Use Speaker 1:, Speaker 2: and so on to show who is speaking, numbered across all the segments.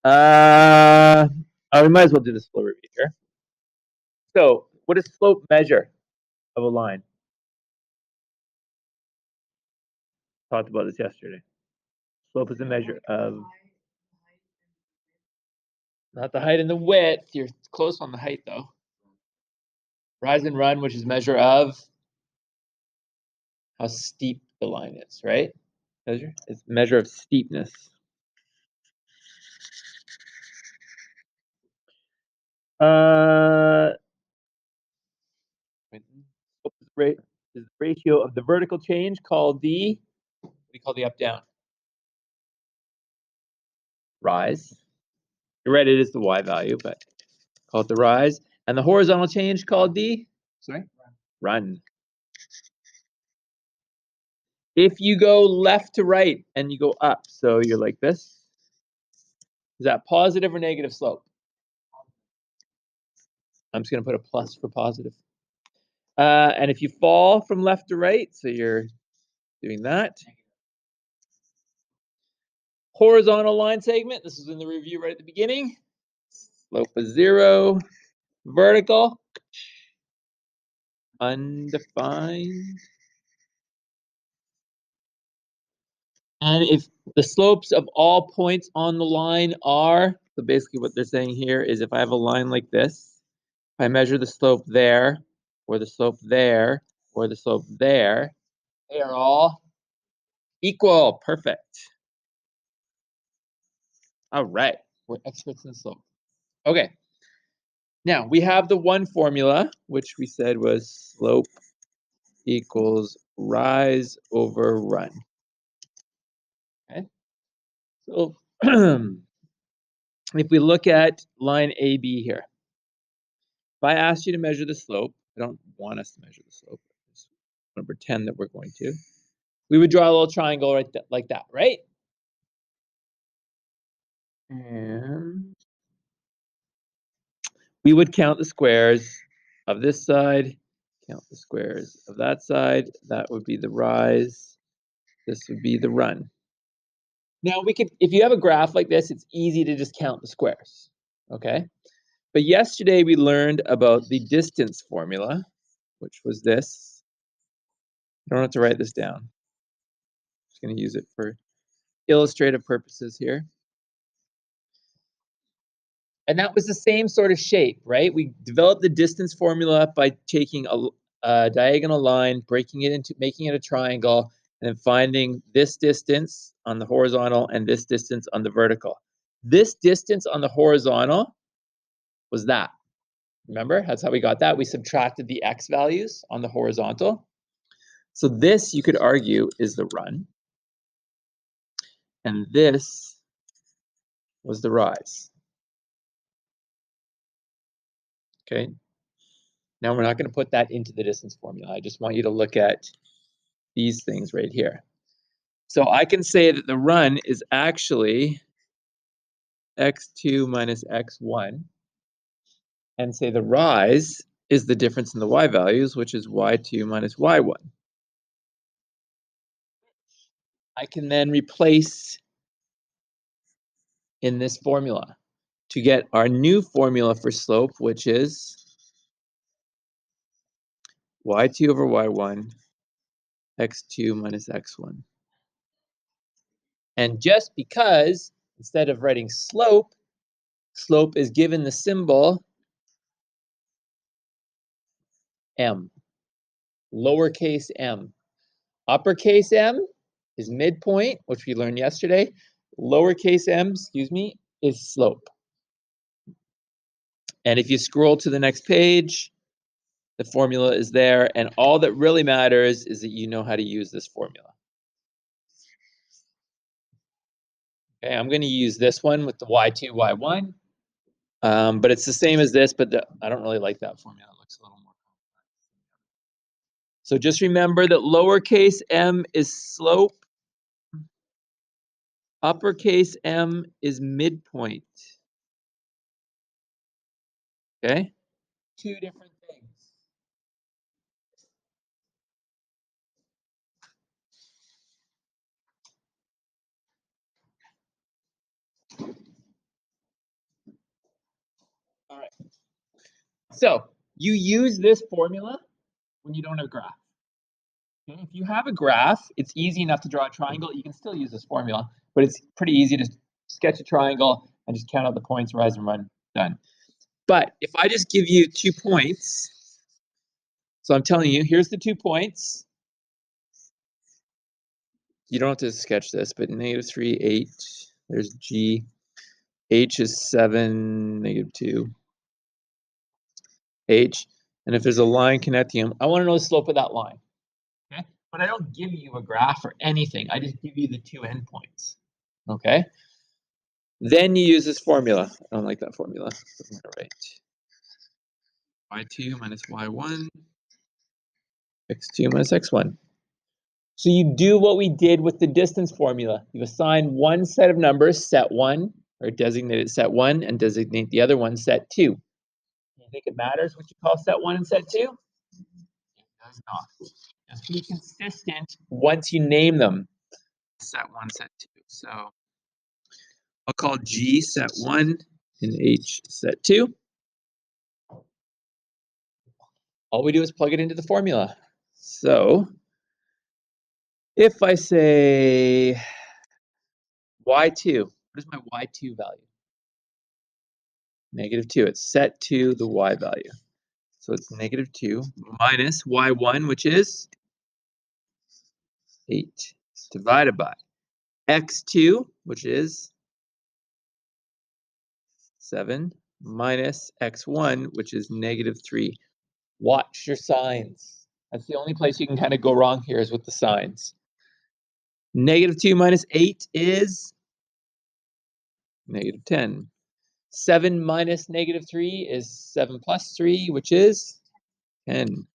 Speaker 1: We might as well do this flow review here. So, what does slope measure of a line? Talked about this yesterday. Slope is a measure of not the height and the width. You're close on the height though. Rise and run, which is measure of how steep the line is, right? Measure? It's measure of steepness. Slope is the ratio of the vertical change called the, what do you call the up-down? Rise. You're right, it is the y value, but call it the rise. And the horizontal change called the, sorry? Run. If you go left to right and you go up, so you're like this, is that positive or negative slope? I'm just going to put a plus for positive. And if you fall from left to right, so you're doing that. Horizontal line segment, this is in the review right at the beginning. Slope is 0. Vertical, undefined. And if the slopes of all points on the line are, so basically what they're saying here is if I have a line like this, if I measure the slope there, or the slope there, or the slope there, they are all equal. Perfect. All right, we're experts in slope. Okay, now we have the one formula, which we said was slope equals rise over run. Okay, so if we look at line AB here, if I asked you to measure the slope, I don't want us to measure the slope. I just want to pretend that we're going to. We would draw a little triangle right like that, right? And we would count the squares of this side, count the squares of that side. That would be the rise. This would be the run. Now we could, if you have a graph like this, it's easy to just count the squares, okay? But yesterday we learned about the distance formula, which was this. I don't have to write this down. I'm just going to use it for illustrative purposes here. And that was the same sort of shape, right? We developed the distance formula by taking a diagonal line, breaking it into, making it a triangle, and then finding this distance on the horizontal and this distance on the vertical. This distance on the horizontal was that. Remember, that's how we got that. We subtracted the x values on the horizontal. So this, you could argue, is the run. And this was the rise. Okay. Now we're not going to put that into the distance formula. I just want you to look at these things right here. So I can say that the run is actually x2 minus x1, and say the rise is the difference in the y values, which is y2 minus y1. I can then replace in this formula to get our new formula for slope, which is y2 over y1, x2 minus x1. And just because instead of writing slope, slope is given the symbol m, lowercase m. Uppercase m is midpoint, which we learned yesterday. Lowercase m, excuse me, is slope. And if you scroll to the next page, the formula is there. And all that really matters is that you know how to use this formula. Okay, I'm going to use this one with the y2, y1. But it's the same as this, but I don't really like that formula. It looks a little more complex. So just remember that lowercase m is slope. Uppercase m is midpoint. Okay? Two different things. So you use this formula when you don't have a graph. Okay? If you have a graph, it's easy enough to draw a triangle. You can still use this formula, but it's pretty easy to sketch a triangle and just count out the points, rise and run, done. But if I just give you 2 points, so I'm telling you, here's the 2 points. You don't have to sketch this, but -3, 8, there's G. H is 7, -2. H, and if there's a line connecting them, I want to know the slope of that line. Okay, but I don't give you a graph or anything. I just give you the 2 endpoints. Okay, then you use this formula. I don't like that formula. I'm gonna write y2 minus y1, x2 minus x1. So you do what we did with the distance formula. You assign one set of numbers, set 1, or designate it set 1, and designate the other one set 2. Do you think it matters what you call set 1 and set 2? It does not. Just be consistent once you name them. Set 1, set 2. So I'll call G set 1 and H set 2. All we do is plug it into the formula. So if I say y2, what is my y2 value? -2. It's set to the y value. So it's -2 minus y1, which is 8, divided by x2, which is 7, minus x1, which is -3. Watch your signs. That's the only place you can kind of go wrong here is with the signs. -2 minus 8 is -10. 7 minus -3 is 7 plus 3, which is 10.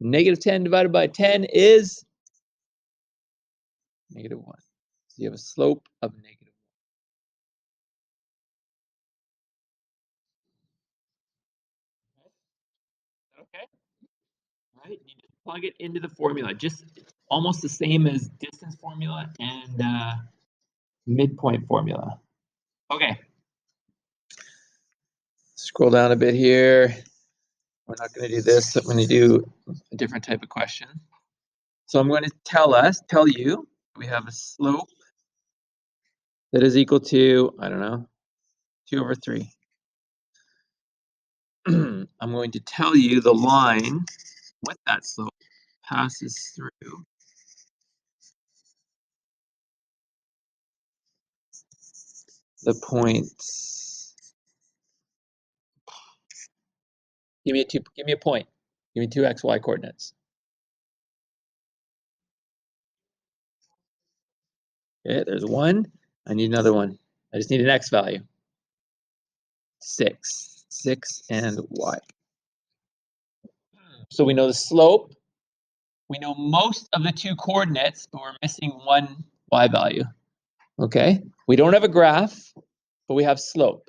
Speaker 1: -10 divided by 10 is -1. So you have a slope of -1. Okay? Right? You just plug it into the formula. Just almost the same as distance formula and midpoint formula. Okay. Scroll down a bit here. We're not going to do this. I'm going to do a different type of question. So I'm going to tell you, we have a slope that is equal to, I don't know, 2 over 3. I'm going to tell you the line with that slope passes through the points. Give me a point. Give me 2 xy coordinates. Okay, there's 1. I need another one. I just need an x value. 6. 6 and y. So we know the slope. We know most of the 2 coordinates, but we're missing 1 y value. Okay? We don't have a graph, but we have slope.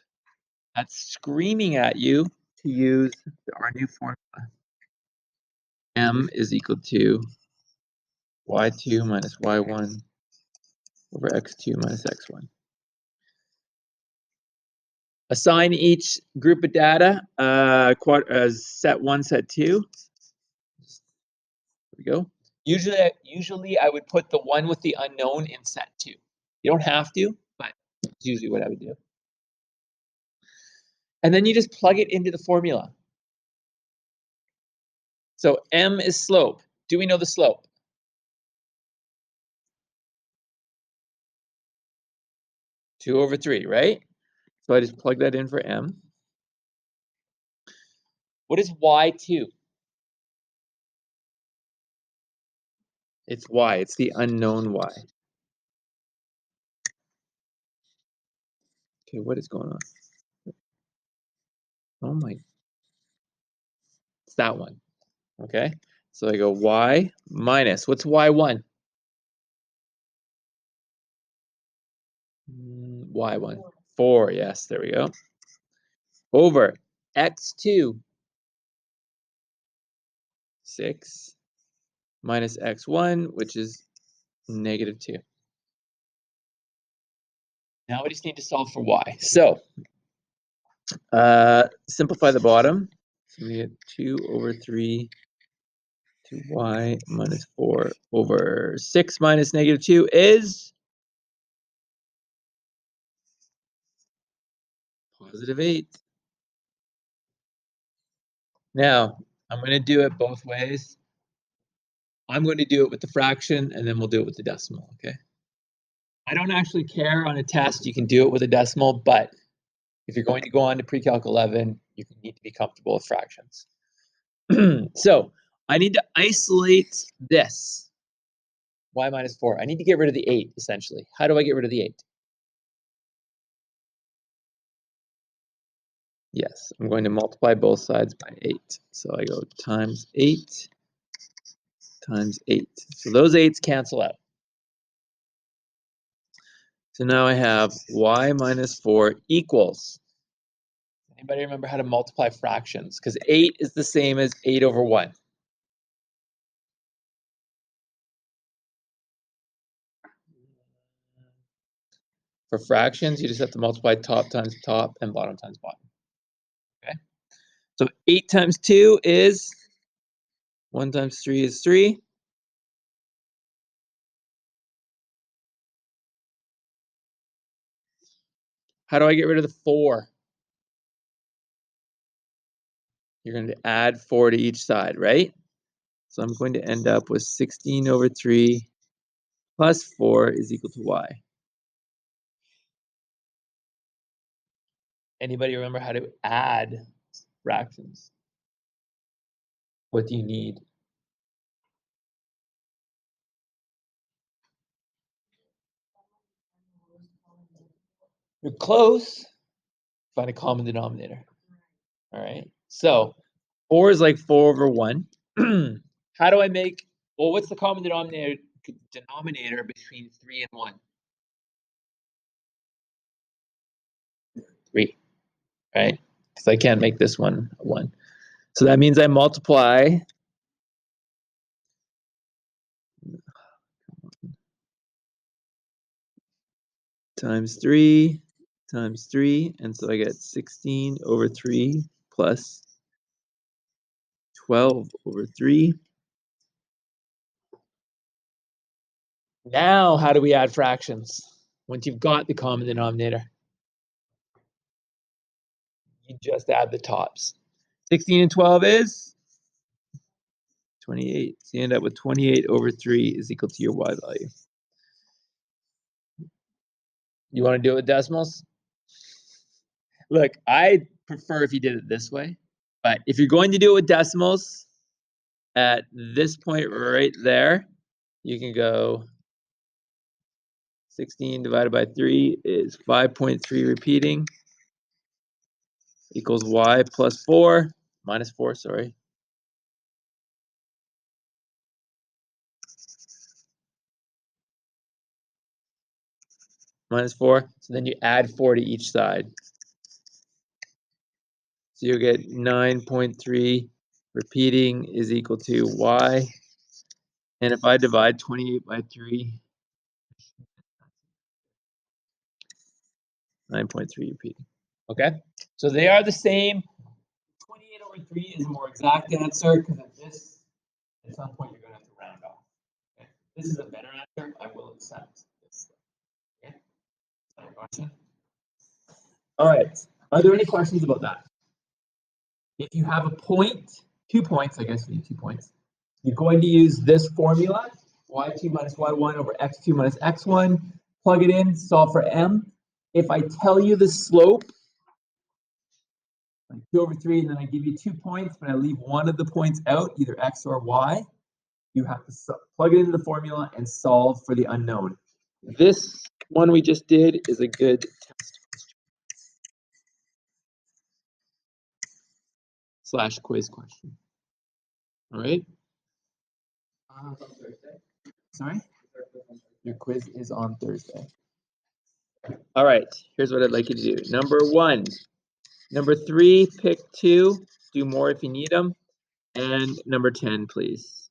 Speaker 1: That's screaming at you to use our new formula. M is equal to y2 minus y1 over x2 minus x1. Assign each group of data as set 1, set 2. There we go. Usually I would put the one with the unknown in set 2. You don't have to, but it's usually what I would do. And then you just plug it into the formula. So M is slope. Do we know the slope? Two over 3, right? So I just plug that in for M. What is y2? It's y. It's the unknown y. Okay, what is going on? Oh my. It's that one. Okay. So I go y minus. What's y1? Y1. 4. Yes, there we go. Over x2. 6 minus x1, which is -2. Now we just need to solve for y. So simplify the bottom. So we get 2 over 3 to y minus 4 over 6 minus negative 2 is positive 8. Now, I'm going to do it both ways. I'm going to do it with the fraction, and then we'll do it with the decimal, okay? I don't actually care on a test. You can do it with a decimal, but if you're going to go on to pre-calc 11, you need to be comfortable with fractions. So I need to isolate this, y minus 4. I need to get rid of the 8, essentially. How do I get rid of the 8? Yes, I'm going to multiply both sides by 8. So I go times 8 times 8. So those 8s cancel out. So now I have y minus 4 equals. Anybody remember how to multiply fractions? Because 8 is the same as 8 over 1. For fractions, you just have to multiply top times top and bottom times bottom. Okay? So 8 times 2 is 1 times 3 is 3. How do I get rid of the 4? You're going to add 4 to each side, right? So I'm going to end up with 16 over 3 plus 4 is equal to y. Anybody remember how to add fractions? What do you need? You're close. Find a common denominator. All right. So 4 is like 4 over 1. How do I make, well, what's the common denominator between 3 and 1? 3, right? Because I can't make this one a 1. So that means I multiply times 3 times 3, and so I get 16 over 3 plus 12 over 3. Now, how do we add fractions? Once you've got the common denominator, you just add the tops. 16 and 12 is 28. So you end up with 28 over 3 is equal to your y value. You want to do it with decimals? Look, I prefer if you did it this way, but if you're going to do it with decimals, at this point right there, you can go 16 divided by 3 is 5.3 repeating equals y plus 4, minus 4, sorry. Minus 4, so then you add 4 to each side. So you'll get 9.3 repeating is equal to y. And if I divide 28 by 3, 9.3 repeating. Okay, so they are the same. 28 over 3 is a more exact answer because at some point you're going to have to round off. Okay? This is a better answer. I will accept this. Okay? Question? All right. Are there any questions about that? If you have a point, 2 points, I guess you need 2 points. You're going to use this formula, y2 minus y1 over x2 minus x1. Plug it in, solve for m. If I tell you the slope, like 2 over 3, and then I give you 2 points, but I leave one of the points out, either x or y, you have to plug it into the formula and solve for the unknown. This one we just did is a good test / quiz question. All right. Sorry? Your quiz is on Thursday. All right. Here's what I'd like you to do. Number 1. Number 3, pick 2. Do more if you need them. And number 10, please.